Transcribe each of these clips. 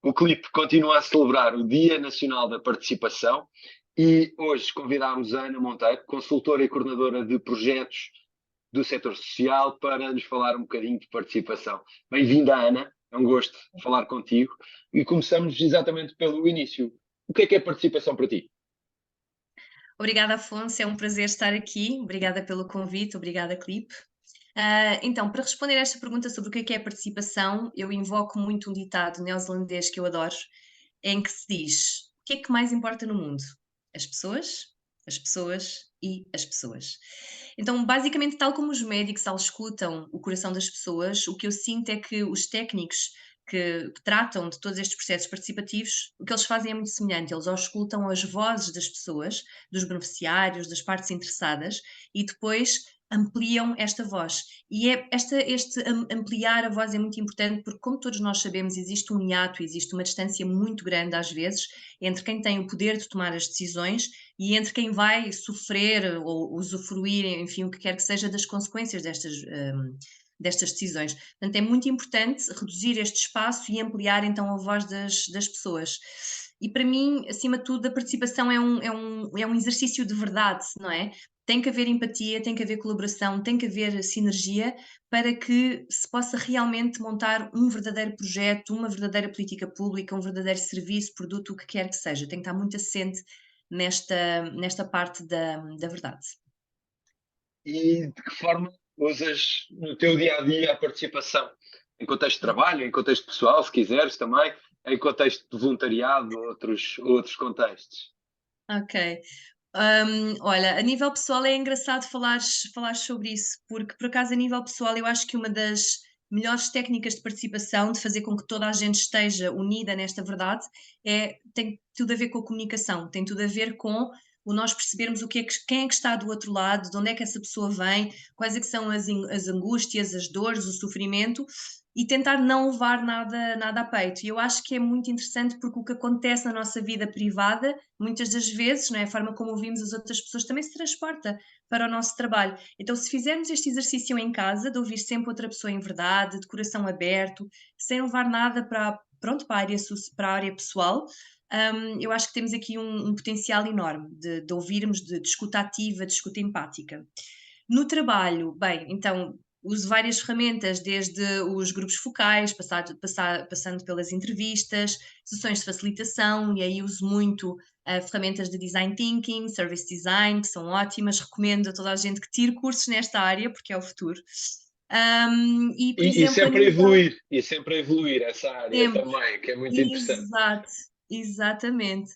O CLIP continua a celebrar o Dia Nacional da Participação e hoje convidámos a Ana Monteiro, consultora e coordenadora de projetos do setor social, para nos falar um bocadinho de participação. Bem-vinda, Ana, é um gosto falar contigo. E começamos exatamente pelo início. O que é participação para ti? Obrigada, Afonso, é um prazer estar aqui. Obrigada pelo convite, obrigada, Clipe. Então, para responder a esta pergunta sobre o que é participação, eu invoco muito um ditado neozelandês que eu adoro, em que se diz: o que é que mais importa no mundo? As pessoas e as pessoas. Então, basicamente, tal como os médicos auscultam o coração das pessoas, o que eu sinto é que os técnicos que tratam de todos estes processos participativos, o que eles fazem é muito semelhante. Eles auscultam as vozes das pessoas, dos beneficiários, das partes interessadas, e depois ampliam esta voz. E este ampliar a voz é muito importante porque, como todos nós sabemos, existe um hiato, existe uma distância muito grande, às vezes, entre quem tem o poder de tomar as decisões e entre quem vai sofrer ou usufruir, enfim, o que quer que seja, das consequências destas decisões. Portanto, é muito importante reduzir este espaço e ampliar então a voz das pessoas. E para mim, acima de tudo, a participação é um exercício de verdade, não é? Tem que haver empatia, tem que haver colaboração, tem que haver sinergia para que se possa realmente montar um verdadeiro projeto, uma verdadeira política pública, um verdadeiro serviço, produto, o que quer que seja. Tem que estar muito assente nesta parte da verdade. E de que forma usas no teu dia a dia a participação? Em contexto de trabalho, em contexto pessoal, se quiseres também, em contexto de voluntariado, outros contextos. Ok. Olha, a nível pessoal é engraçado falar sobre isso, porque por acaso a nível pessoal eu acho que uma das melhores técnicas de participação, de fazer com que toda a gente esteja unida nesta verdade, tem tudo a ver com a comunicação, tem tudo a ver com o nós percebermos quem é que está do outro lado, de onde é que essa pessoa vem, quais é que são as angústias, as dores, o sofrimento, e tentar não levar nada a peito. E eu acho que é muito interessante porque o que acontece na nossa vida privada muitas das vezes, não é, a forma como ouvimos as outras pessoas também se transporta para o nosso trabalho. Então, se fizermos este exercício em casa, de ouvir sempre outra pessoa em verdade, de coração aberto, sem levar nada para a área, para a área pessoal, eu acho que temos aqui um potencial enorme de ouvirmos, de escuta ativa, de escuta empática. No trabalho, bem, então uso várias ferramentas, desde os grupos focais, passando pelas entrevistas, sessões de facilitação, e aí uso muito ferramentas de design thinking, service design, que são ótimas, recomendo a toda a gente que tire cursos nesta área, porque é o futuro. E, por E exemplo, a sempre a nível evoluir, essa área tempo, também, que é muito interessante. exato, exatamente.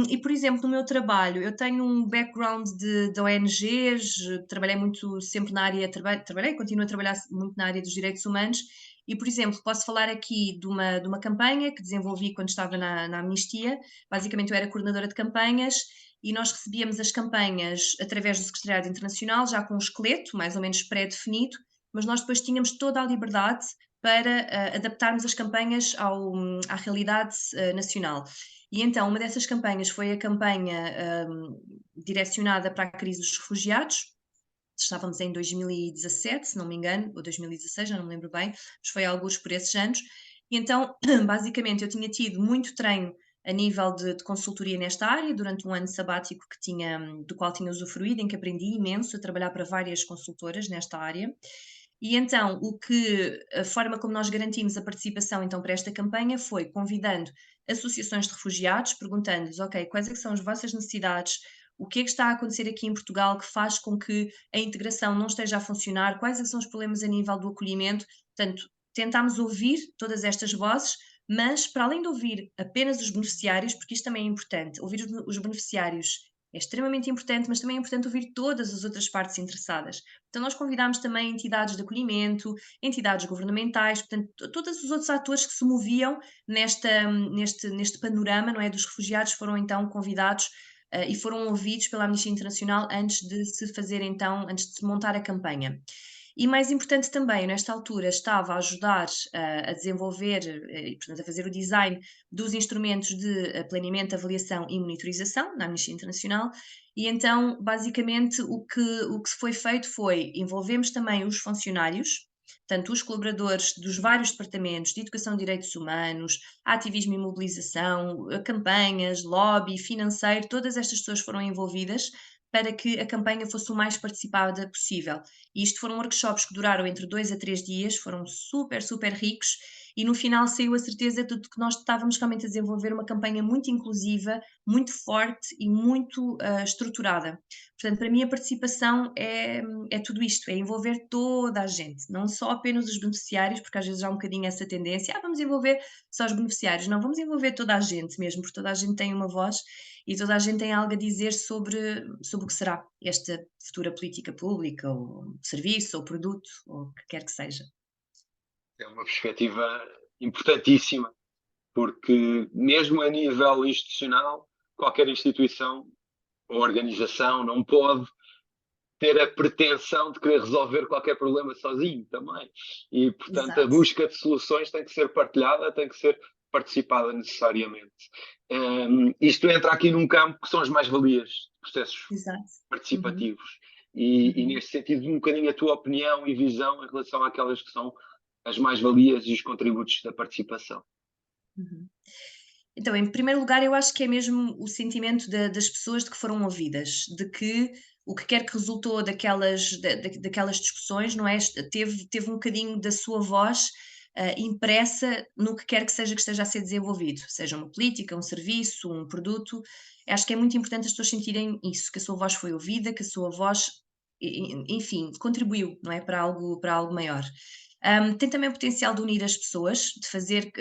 E, por exemplo, no meu trabalho, eu tenho um background de ONGs, trabalhei muito sempre na área, trabalhei e continuo a trabalhar muito na área dos direitos humanos, e, por exemplo, posso falar aqui de uma campanha que desenvolvi quando estava na Amnistia. Basicamente, eu era coordenadora de campanhas e nós recebíamos as campanhas através do Secretariado Internacional, já com um esqueleto mais ou menos pré-definido, mas nós depois tínhamos toda a liberdade para adaptarmos as campanhas à realidade nacional. E então, uma dessas campanhas foi a campanha direcionada para a crise dos refugiados. Estávamos em 2017, se não me engano, ou 2016, já não me lembro bem, mas foi alguns por esses anos. E então, basicamente, eu tinha tido muito treino a nível de consultoria nesta área, durante um ano sabático do qual tinha usufruído, em que aprendi imenso a trabalhar para várias consultoras nesta área. E então, a forma como nós garantimos a participação então para esta campanha foi convidando associações de refugiados, perguntando-lhes, ok, quais é que são as vossas necessidades, o que é que está a acontecer aqui em Portugal que faz com que a integração não esteja a funcionar, quais é que são os problemas a nível do acolhimento. Portanto, tentámos ouvir todas estas vozes, mas para além de ouvir apenas os beneficiários, porque isto também é importante, ouvir os beneficiários é extremamente importante, mas também é importante ouvir todas as outras partes interessadas. Então, nós convidámos também entidades de acolhimento, entidades governamentais, portanto, todos os outros atores que se moviam neste panorama, não é, dos refugiados foram então convidados e foram ouvidos pela Amnistia Internacional antes de se montar a campanha. E mais importante também, nesta altura, estava a ajudar a desenvolver, e portanto a fazer o design dos instrumentos de planeamento, avaliação e monitorização na Amnistia Internacional. E então, basicamente, o que se foi feito foi envolvemos também os funcionários, Portanto, os colaboradores dos vários departamentos de educação e direitos humanos, ativismo e mobilização, campanhas, lobby, financeiro, todas estas pessoas foram envolvidas para que a campanha fosse o mais participada possível. E isto foram workshops que duraram entre 2 a 3 dias, foram super, super ricos, e no final saiu a certeza de que nós estávamos realmente a desenvolver uma campanha muito inclusiva, muito forte e muito estruturada. Portanto, para mim a participação é tudo isto, é envolver toda a gente, não só apenas os beneficiários, porque às vezes há um bocadinho essa tendência, vamos envolver só os beneficiários. Não, vamos envolver toda a gente mesmo, porque toda a gente tem uma voz e toda a gente tem algo a dizer sobre o que será esta futura política pública, ou serviço, ou produto, ou o que quer que seja. É uma perspectiva importantíssima, porque mesmo a nível institucional, qualquer instituição ou organização não pode ter a pretensão de querer resolver qualquer problema sozinho também. E, portanto, a Exato, busca de soluções tem que ser partilhada, tem que ser participada necessariamente. Isto entra aqui num campo que são as mais-valias de processos exato. Uhum, participativos. E uhum, neste sentido, um bocadinho a tua opinião e visão em relação àquelas que são as mais-valias e os contributos da participação. uhum. Então, em primeiro lugar, eu acho que é mesmo o sentimento das pessoas de que foram ouvidas, de que o que quer que resultou daquelas discussões, não é? Teve um bocadinho da sua voz impressa no que quer que seja que esteja a ser desenvolvido, seja uma política, um serviço, um produto. Acho que é muito importante as pessoas sentirem isso, que a sua voz foi ouvida, que a sua voz, enfim, contribuiu, não é? Para algo maior. Tem também o potencial de unir as pessoas, de fazer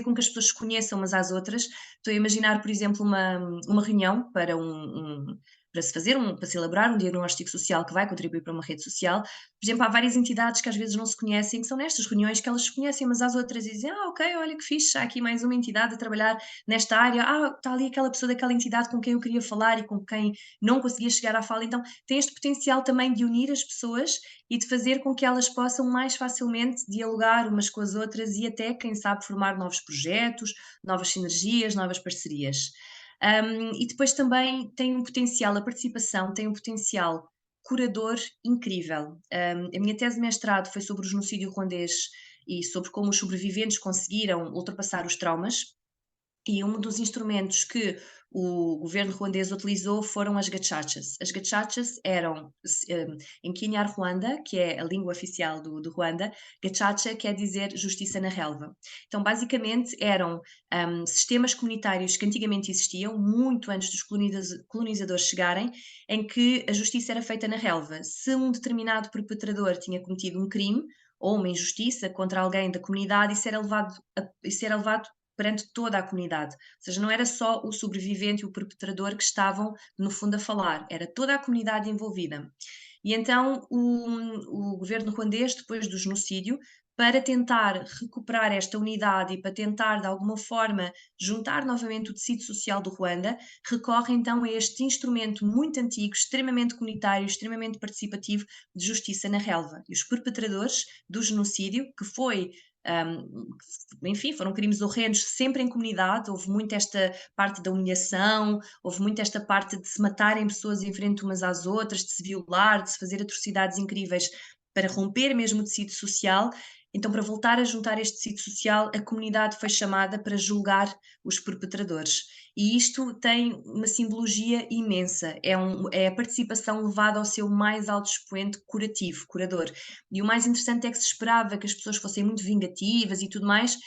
com que as pessoas se conheçam umas às outras. Estou a imaginar, por exemplo, uma reunião para se elaborar um diagnóstico social que vai contribuir para uma rede social. Por exemplo, há várias entidades que às vezes não se conhecem, que são nestas reuniões que elas se conhecem umas às outras e dizem: ok, olha que fixe, há aqui mais uma entidade a trabalhar nesta área. Está ali aquela pessoa daquela entidade com quem eu queria falar e com quem não conseguia chegar à fala. Então, tem este potencial também de unir as pessoas e de fazer com que elas possam mais facilmente dialogar umas com as outras e até, quem sabe, formar novos projetos, novas sinergias, novas parcerias. E depois também tem um potencial, a participação tem um potencial curador incrível. A minha tese de mestrado foi sobre o genocídio ruandês e sobre como os sobreviventes conseguiram ultrapassar os traumas, e um dos instrumentos que o governo ruandês utilizou foram as gachachas. As gachachas eram, em Kinyarwanda, que é a língua oficial do Ruanda, gachacha quer dizer justiça na relva. Então, basicamente, eram sistemas comunitários que antigamente existiam, muito antes dos colonizadores chegarem, em que a justiça era feita na relva. Se um determinado perpetrador tinha cometido um crime ou uma injustiça contra alguém da comunidade, isso era levado perante toda a comunidade. Ou seja, não era só o sobrevivente e o perpetrador que estavam, no fundo, a falar, era toda a comunidade envolvida. E então o governo ruandês, depois do genocídio, para tentar recuperar esta unidade e para tentar, de alguma forma, juntar novamente o tecido social do Ruanda, recorre então a este instrumento muito antigo, extremamente comunitário, extremamente participativo de justiça na relva. E os perpetradores do genocídio, que foi enfim, foram crimes horrendos sempre em comunidade, houve muito esta parte da humilhação, houve muito esta parte de se matarem pessoas em frente umas às outras, de se violar, de se fazer atrocidades incríveis para romper mesmo o tecido social. Então, para voltar a juntar este tecido social, a comunidade foi chamada para julgar os perpetradores. E isto tem uma simbologia imensa, é a participação levada ao seu mais alto expoente curativo, curador. E o mais interessante é que se esperava que as pessoas fossem muito vingativas e tudo mais,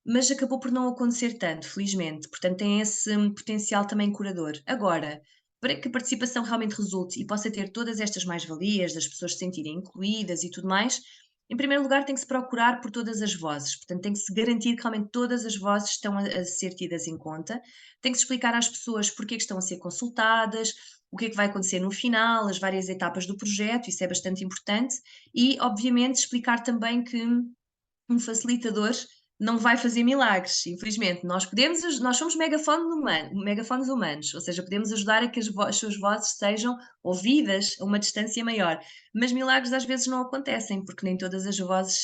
mas acabou por não acontecer tanto, felizmente. Portanto, tem esse potencial também curador. Agora, para que a participação realmente resulte e possa ter todas estas mais-valias, das pessoas se sentirem incluídas e tudo mais, em primeiro lugar tem que se procurar por todas as vozes. Portanto, tem que se garantir que realmente todas as vozes estão a ser tidas em conta. Tem que se explicar às pessoas porque é que estão a ser consultadas, o que é que vai acontecer no final, as várias etapas do projeto, isso é bastante importante. E, obviamente, explicar também que um facilitador não vai fazer milagres, infelizmente. Nós somos megafones humanos, ou seja, podemos ajudar a que as suas vozes sejam ouvidas a uma distância maior, mas milagres às vezes não acontecem, porque nem todas as vozes,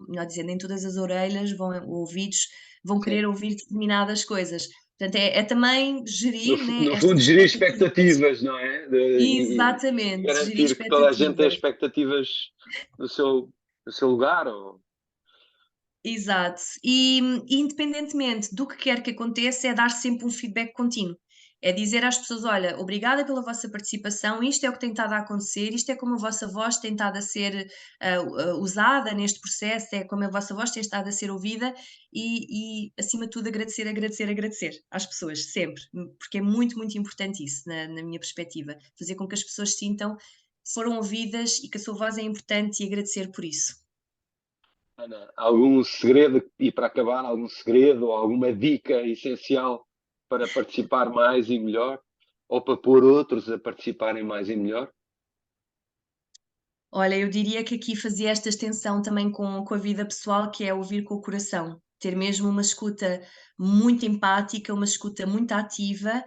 melhor dizendo, nem todas as orelhas ouvidos vão Sim. querer ouvir determinadas coisas. Portanto, é também No, gerir, né, no fundo, estas gerir expectativas. expectativas, não é? E Exatamente, gerir garantir que toda a gente tem expectativas. expectativas no seu. no seu lugar? Ou... Exato. E independentemente do que quer que aconteça, é dar sempre um feedback contínuo. É dizer às pessoas: "Olha, obrigada pela vossa participação, isto é o que tem estado a acontecer, isto é como a vossa voz tem estado a ser, usada neste processo, é como a vossa voz tem estado a ser ouvida", acima de tudo agradecer, agradecer, agradecer às pessoas, sempre, porque é muito, muito importante isso na minha perspectiva, fazer com que as pessoas sintam que foram ouvidas e que a sua voz é importante e agradecer por isso. Ana, algum segredo, e para acabar, algum segredo ou alguma dica essencial para participar mais e melhor? Ou para pôr outros a participarem mais e melhor? Olha, eu diria que aqui fazia esta extensão também com a vida pessoal, que é ouvir com o coração. Ter mesmo uma escuta muito empática, uma escuta muito ativa,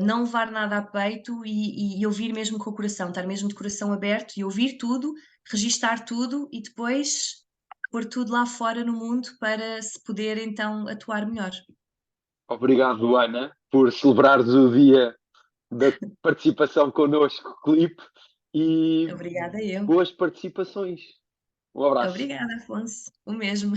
não levar nada a peito e ouvir mesmo com o coração, estar mesmo de coração aberto e ouvir tudo, registar tudo e depois pôr tudo lá fora no mundo para se poder então atuar melhor. Obrigado, Ana, por celebrares o dia da participação connosco, clipe, e Obrigada eu. boas participações. Um abraço. Obrigada, Afonso. O mesmo.